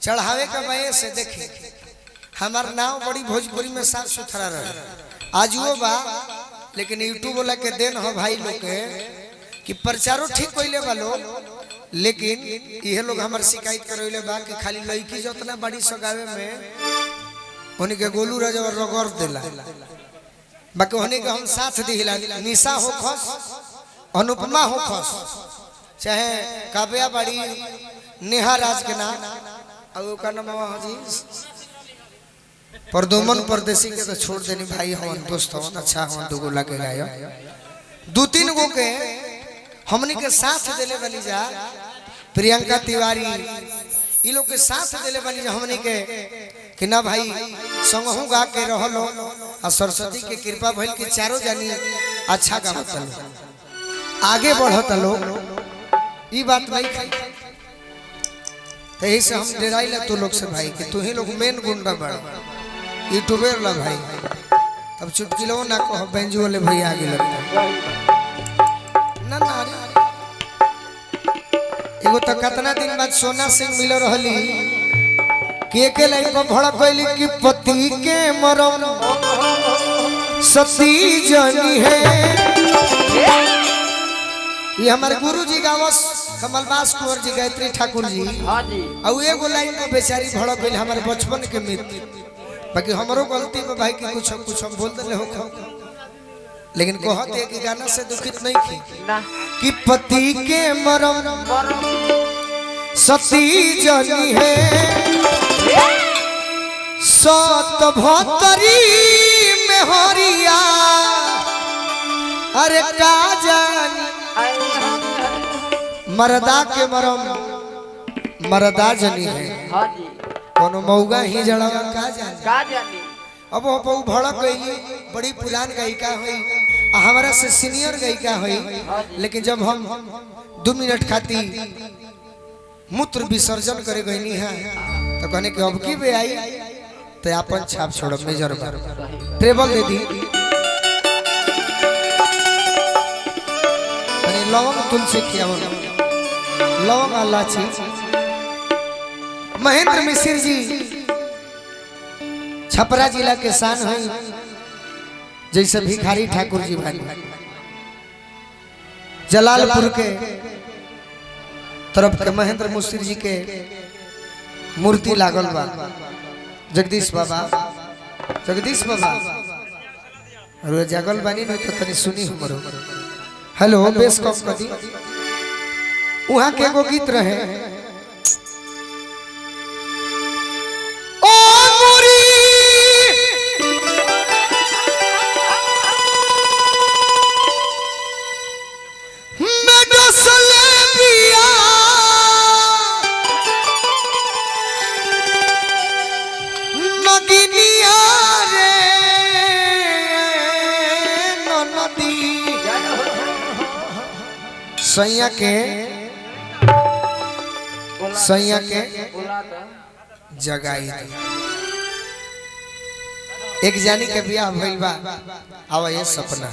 चढ़ावे का वजह से देखे हमार नाव बड़ी भोजपुरी में साफ सुथरा रहे आज वो बा, लेकिन यूट्यूब वाला के देन हो भाई लोग के कि प्रचारो ठीक कोइले बा लोग, लेकिन ये लोग हमार शिकायत करैले बा कि खाली लड़की जितना बड़ी सगावे में उनके गोलू राजा रगड़ देला, बाकी होने के हम साथ दिला। निशा हो खस, अनुपमा हो खस, चाहे काव्या बड़ी, नेहा राज के नाम और का नाम जी परदुमन परदेसी के तो छोड़ देनी भाई हम दोस्त हम अच्छा हम दुगो लगे गाय दो तीन गो के हमनी के साथ देले बनी जा। प्रियंका तिवारी इ लोग के साथ देले बनी जा हमनी के कि ना भाई संगहु गा के रहलो और सरस्वती के कृपा भइल कि चारों जानी अच्छा गावत लो आगे बढ़त लो। ई बात नहीं खाई तो यही से हम डराइला तू लोग से भाई कि तू ही लोग मेन गुंडा बड़ा यूट्यूबर ला भाई। तब चुटकिलो ना कहो बेंजू वाले भैया आगे लगता ना ना एगो तो कितना दिन बाद सोना सिंह मिल रहली के लाइन को भड़क गइली कि पति के मरम सती जनी है। ये हमारे गुरुजी गावस कमलबास कुंवर जी गायत्री ठाकुर जी और एगो लाइन में बेचारी भड़क गइल हमारे बचपन के मित्र। बाकी हमारो गलती में भाई कि कुछ हम बोल दे हो लेकिन कहते कि गाना से दुखित नहीं थी कि पति के मरम सती जनी है सत भतरी में हरिया अरे का जानी मरदा के मरम मरदा जनी है कोनो मौगा ही जड़ावा का जानी। अब वो भड़क गई बड़ी पुरान गायिका हुई हमारा से सीनियर गायिका हुई, लेकिन जब हम 2 मिनट खाती मूत्र विसर्जन करे गई है तो कहने के अब की बे आई तो अपन छाप छोड़ मेजर ट्रेबल दे दी लवंग तुलसी खियावन लवंग इलायची। महेंद्र मिश्र जी छपरा जिला के शान है जैसे भिखारी ठाकुर जी भाई जलालपुर के तरफ के महेंद्र मिश्र जी के मूर्ति लागल बा। जगदीश बाबा और जगल बानी नहीं तो तनी सुनी हमरो हेलो बेस कम कदी वहां के एगो गीत रहे सैया के जगाई एक जानी के बियाह भइल बा आवा ये सपना